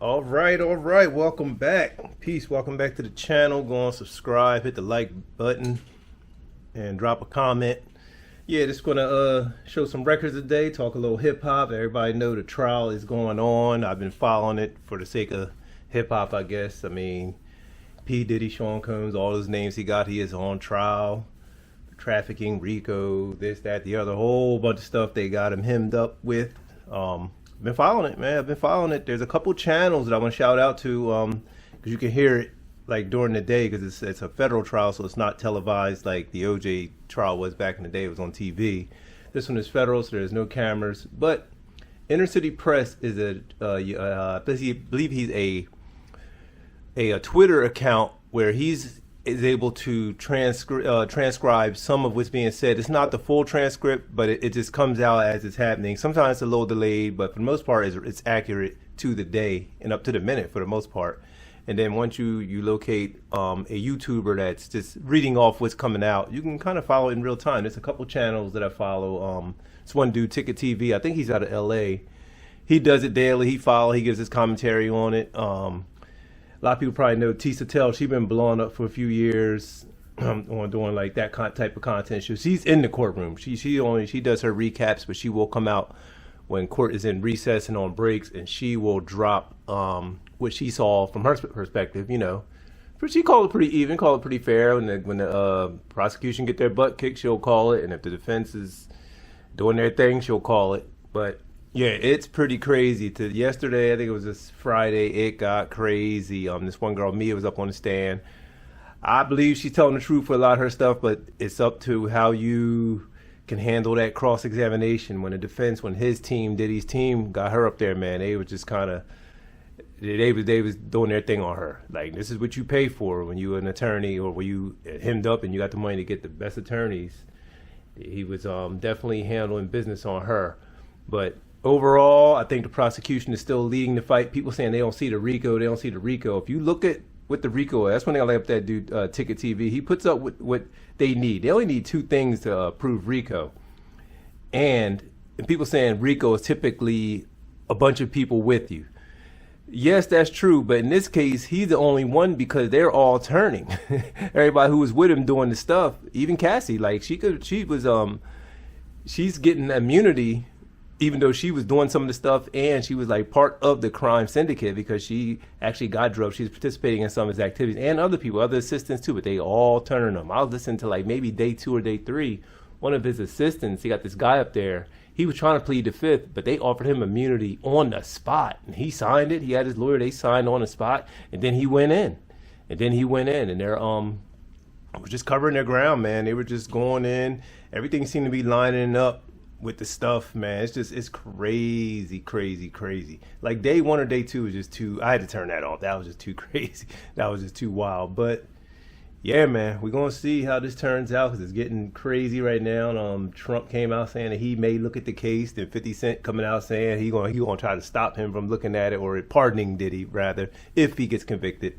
All right. Welcome back. Peace. Welcome back to the channel. Go on, subscribe, hit the like button, and drop a comment. Yeah, just gonna show some records today. Talk a little hip hop. Everybody know the trial is going on. I've been following it for the sake of hip hop, I guess. I mean, P Diddy, Sean Combs, all those names he got. He is on trial. Trafficking, RICO, this, that, the other, whole bunch of stuff they got him hemmed up with. Been following it, man. I've been following it. There's a couple channels that I want to shout out to because you can hear it like during the day because it's a federal trial, so it's not televised like the OJ trial was back in the day. It was on TV. This one is federal, so there's no cameras. But Inner City Press is I believe he's a Twitter account where is able to transcribe some of what's being said. It's not the full transcript, but it just comes out as it's happening. Sometimes it's a little delayed, but for the most part, it's accurate to the day and up to the minute for the most part. And then once you locate a YouTuber that's just reading off what's coming out, you can kind of follow it in real time. There's a couple channels that I follow. It's one dude, Ticket TV. I think he's out of LA. He does it daily. He gives his commentary on it. A lot of people probably know Tisa Tell. She's been blowing up for a few years on doing like that type of content. She's in the courtroom. She does her recaps, but she will come out when court is in recess and on breaks, and she will drop what she saw from her perspective. You know, but she called it pretty even, called it pretty fair. When the prosecution get their butt kicked, she'll call it, and if the defense is doing their thing, she'll call it. But yeah, it's pretty crazy. Yesterday, I think it was this Friday, it got crazy. This one girl, Mia, was up on the stand. I believe she's telling the truth for a lot of her stuff, but it's up to how you can handle that cross-examination. When his team, Diddy's team, got her up there, man, they were just kind of, they was doing their thing on her. Like, this is what you pay for when you're an attorney, or when you hemmed up and you got the money to get the best attorneys. He was definitely handling business on her. But overall, I think the prosecution is still leading the fight. People saying they don't see the RICO. If you look at what the RICO is, that's one thing I like up that dude, Ticket TV. He puts up what they need. They only need two things to prove RICO. And people saying RICO is typically a bunch of people with you. Yes, that's true. But in this case, he's the only one because they're all turning. Everybody who was with him doing the stuff, even Cassie, like she's getting immunity even though she was doing some of the stuff, and she was like part of the crime syndicate because she actually got drugged. She was participating in some of his activities, and other people, other assistants too, but they all turning him. I was listening to like maybe day 2 or day 3. One of his assistants, he got this guy up there. He was trying to plead the fifth, but they offered him immunity on the spot. And he signed it. He had his lawyer. They signed on the spot, and then he went in. And they're was just covering their ground, man. They were just going in. Everything seemed to be lining up with the stuff, man. It's crazy. Like day 1 or day 2 was just too, I had to turn that off. That was just too crazy. That was just too wild. But yeah, man, we're gonna see how this turns out because it's getting crazy right now. Trump came out saying that he may look at the case. Then 50 Cent coming out saying he gonna try to stop him from looking at it, or pardoning Diddy rather, if he gets convicted.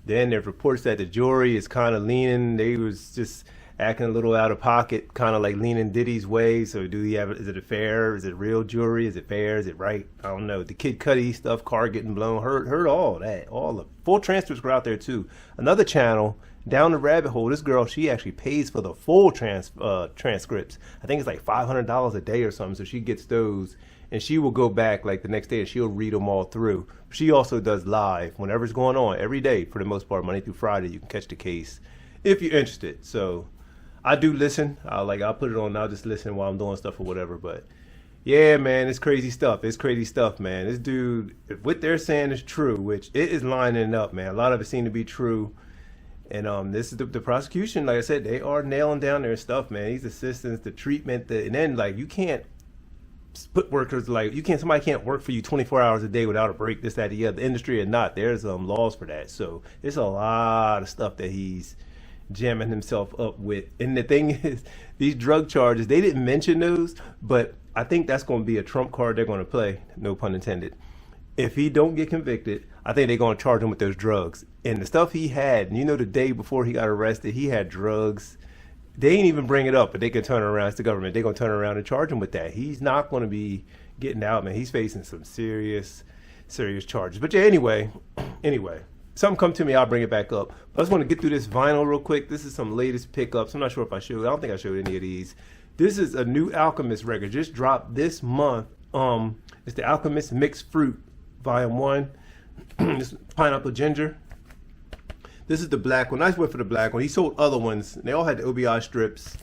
Then there's reports that the jury is kind of leaning. They was just acting a little out of pocket, kind of like leaning Diddy's way. So is it a fair? Is it a real jury? Is it fair? Is it right? I don't know. The Kid Cudi stuff, car getting blown, heard all that. All the full transcripts were out there too. Another channel, Down the Rabbit Hole, this girl, she actually pays for the full transcripts. I think it's like $500 a day or something. So she gets those, and she will go back like the next day and she'll read them all through. She also does live whenever it's going on every day for the most part, Monday through Friday. You can catch the case if you're interested. So I do listen. I'll put it on. I'll just listen while I'm doing stuff or whatever. But yeah, man, it's crazy stuff. It's crazy stuff, man. This dude, if what they're saying is true, which it is lining up, man. A lot of it seems to be true. And this is the prosecution. Like I said, they are nailing down their stuff, man. These assistants, the treatment, and then like you can't put workers somebody can't work for you 24 hours a day without a break. This, that, the other, industry or not. There's laws for that. So there's a lot of stuff that he's jamming himself up with. And the thing is, these drug charges, they didn't mention those, but I think that's going to be a trump card they're going to play, no pun intended. If he don't get convicted, I think they're going to charge him with those drugs. And the stuff he had, and the day before he got arrested, he had drugs. They ain't even bring it up, but they can turn around. It's the government. They're going to turn around and charge him with that. He's not going to be getting out, man. He's facing some serious serious charges. But yeah, anyway, something come to me, I'll bring it back up. I just want to get through this vinyl real quick. This is some latest pickups. I'm not sure if I showed. I don't think I showed any of these. This is a new Alchemist record, just dropped this month. It's the Alchemist Mixed Fruit, Volume 1. This pineapple ginger. This is the black one. Nice one for the black one. He sold other ones. They all had the OBI strips.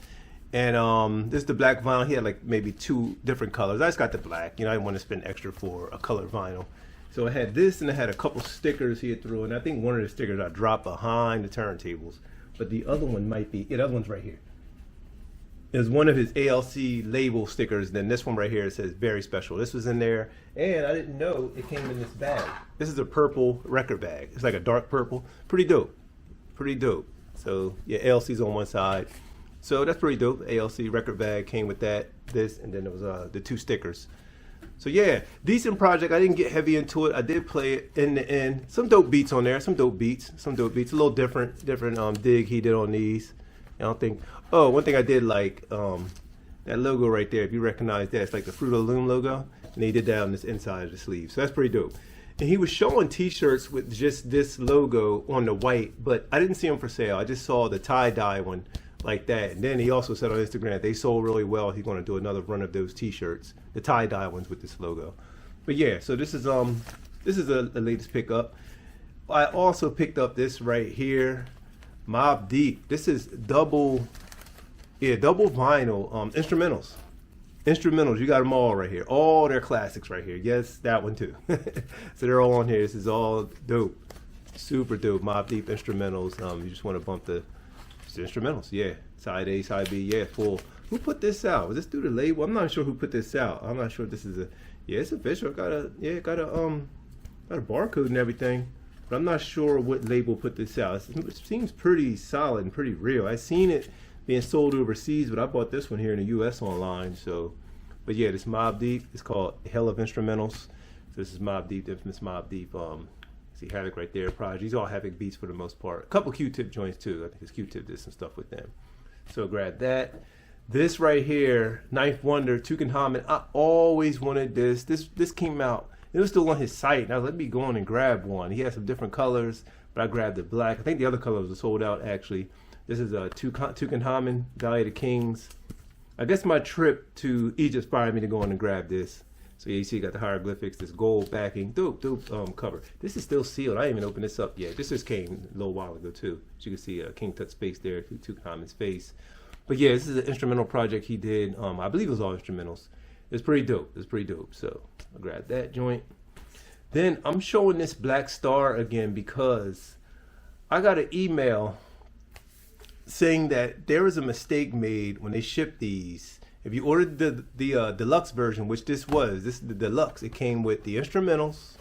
And this is the black vinyl. He had like maybe 2 different colors. I just got the black. You know, I didn't want to spend extra for a colored vinyl. So it had this, and it had a couple stickers he had through. And I think one of the stickers I dropped behind the turntables. But the other one might be, yeah, the other one's right here. Is one of his ALC label stickers. Then this one right here, it says very special. This was in there, and I didn't know it came in this bag. This is a purple record bag. It's like a dark purple. Pretty dope. Pretty dope. So yeah, ALC's on one side. So that's pretty dope. ALC record bag came with that, this, and then there was the 2 stickers. So yeah, decent project. I didn't get heavy into it. I did play it in the end. Some dope beats on there. Some dope beats. A little different dig he did on these. I don't think. Oh, one thing I did like, that logo right there. If you recognize that, it's like the Fruit of the Loom logo, and he did that on this inside of the sleeve. So that's pretty dope. And he was showing T-shirts with just this logo on the white, but I didn't see them for sale. I just saw the tie-dye one like that. And then he also said on Instagram that they sold really well. He's going to do another run of those T-shirts, the tie-dye ones with this logo. But yeah, so this is a latest pickup. I also picked up this right here, Mobb Deep. This is double vinyl instrumentals. You got them all right here. All their classics right here. Yes, that one too. So they're all on here. This is all dope. Super dope. Mobb Deep instrumentals. You just want to bump the instrumentals. Yeah. Side A, side B. Yeah, full. Who put this out? Was this through the label? I'm not sure who put this out. I'm not sure if this is it's official. Got a barcode and everything. But I'm not sure what label put this out. It seems pretty solid and pretty real. I seen it being sold overseas, but I bought this one here in the US online. So, but yeah, this Mobb Deep is called Hell of Instrumentals. So this is Mobb Deep, the infamous Mobb Deep. See Havoc right there, Prodigy. These all Havoc beats for the most part. A couple Q-Tip joints too. I think his Q-Tip did some stuff with them. So grab that. This right here, Ninth Wonder, Tuchenhamen. I always wanted this. This came out. It was still on his site. And I was like, let me go on and grab one. He had some different colors, but I grabbed the black. I think the other colors were sold out actually. This is a Tuchenhamen, Valley of the Kings. I guess my trip to Egypt inspired me to go on and grab this. So yeah, you see you got the hieroglyphics, this gold backing, dope cover. This is still sealed. I didn't even open this up yet. This just came a little while ago too. As you can see King Tut's face there, Tuchenhamen's face. But yeah, this is an instrumental project he did. I believe it was all instrumentals. It's pretty dope. So I'll grab that joint. Then I'm showing this Black Star again because I got an email saying that there was a mistake made when they shipped these. If you ordered the deluxe version, which this is the deluxe, it came with the instrumentals.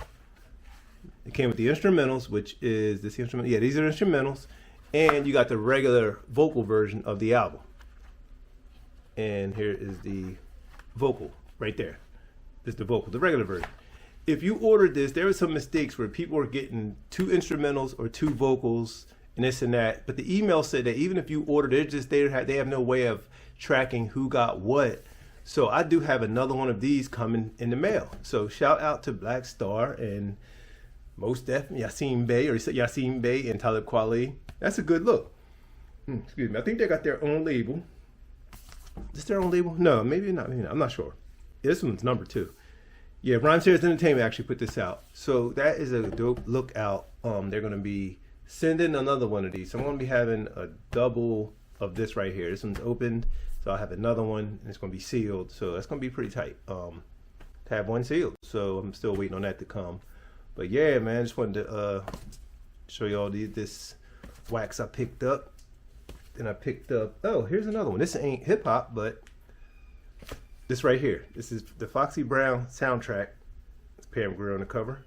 Which is this instrument. Yeah, these are instrumentals, and you got the regular vocal version of the album. And here is the vocal right there. This is the vocal, the regular version. If you ordered this, there were some mistakes where people were getting 2 instrumentals or 2 vocals and this and that. But the email said that even if you ordered it, they have no way of tracking who got what. So I do have another one of these coming in the mail. So shout out to Black Star and most definitely Yasin Bey and Talib Kweli. That's a good look. Excuse me. I think they got their own label. Is this their own label? No, maybe not. I'm not sure. This one's number 2. Yeah, Rhyme Series Entertainment actually put this out. So that is a dope look out. They're going to be sending another one of these. So I'm going to be having a double of this right here. This one's opened. So I'll have another one, and it's going to be sealed. So that's going to be pretty tight to have one sealed. So I'm still waiting on that to come. But yeah, man, just wanted to show you all this wax I picked up. Then I picked up, oh, here's another one. This ain't hip hop, but this right here. This is the Foxy Brown soundtrack. It's Pam Grier on the cover.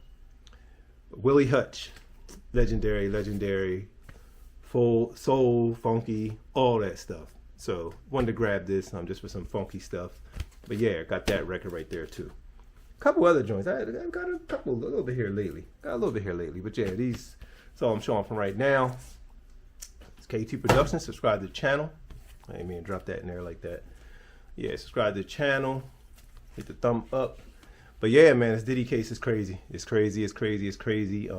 Willie Hutch, legendary, full soul, funky, all that stuff. So wanted to grab this just for some funky stuff. But yeah, got that record right there too. A couple other joints. I got a little bit here lately. But yeah, that's all I'm showing from right now. It's KT Productionz. Subscribe to the channel. I didn't mean to drop that in there like that. Yeah, subscribe to the channel. Hit the thumb up. But yeah, man, this Diddy case is crazy. It's crazy. It's crazy. It's crazy.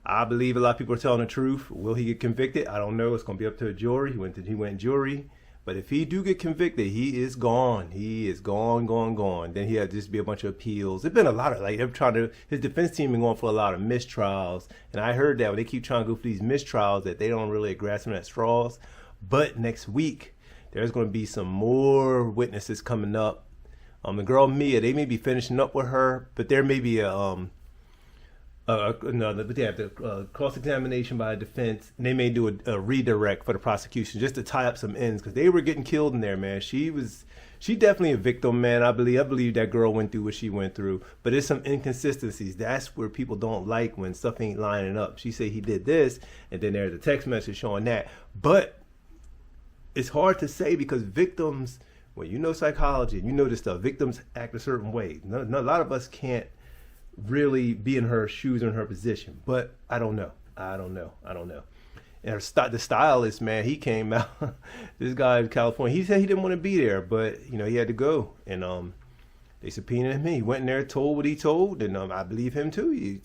I believe a lot of people are telling the truth. Will he get convicted? I don't know. It's gonna be up to a jury. He went jury. But if he do get convicted, he is gone. He is gone, gone, gone. Then he had to just be a bunch of appeals. There's been a lot of his defense team been going for a lot of mistrials. And I heard that when they keep trying to go for these mistrials that they don't really grasp them at straws. But next week there's going to be some more witnesses coming up. The girl Mia, they may be finishing up with her, but there may be cross-examination by a defense, and they may do a redirect for the prosecution just to tie up some ends because they were getting killed in there, man. She definitely a victim, man. I believe that girl went through what she went through, but there's some inconsistencies. That's where people don't like when stuff ain't lining up. She said he did this, and then there's a text message showing that, but it's hard to say because victims, when you know psychology and you know this stuff, victims act a certain way. A lot of us can't really be in her shoes or in her position, but I don't know. And the stylist, man, he came out. This guy in California, he said he didn't want to be there, but he had to go, and they subpoenaed him. He went in there, told what he told, and I believe him too. He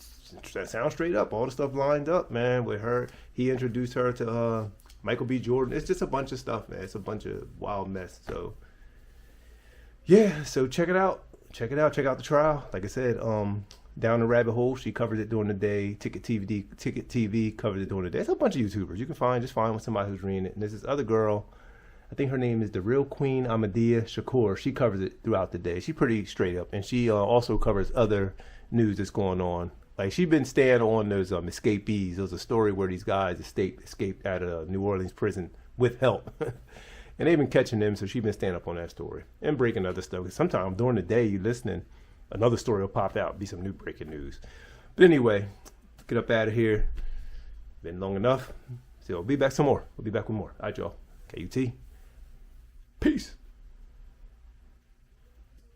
sounds straight up. All the stuff lined up, man, with her. He introduced her to Michael B. Jordan. It's just a bunch of stuff, man. It's a bunch of wild mess. So yeah, so check it out. Check out the trial. Like I said, Down the Rabbit Hole, she covers it during the day. Ticket TV covers it during the day. It's a bunch of YouTubers. You can just find somebody who's reading it. And there's this other girl, I think her name is The Real Queen Ahmadiyya Shakur. She covers it throughout the day. She's pretty straight up. And she also covers other news that's going on. Like, she's been staying on those escapees. There was a story where these guys escaped out of a New Orleans prison with help. And they've been catching them, so she's been staying up on that story and breaking other stuff. Sometimes during the day, you listening, another story will pop out, be some new breaking news. But anyway, get up out of here. Been long enough. So we'll be back some more. We'll be back with more. All right, y'all. KUT.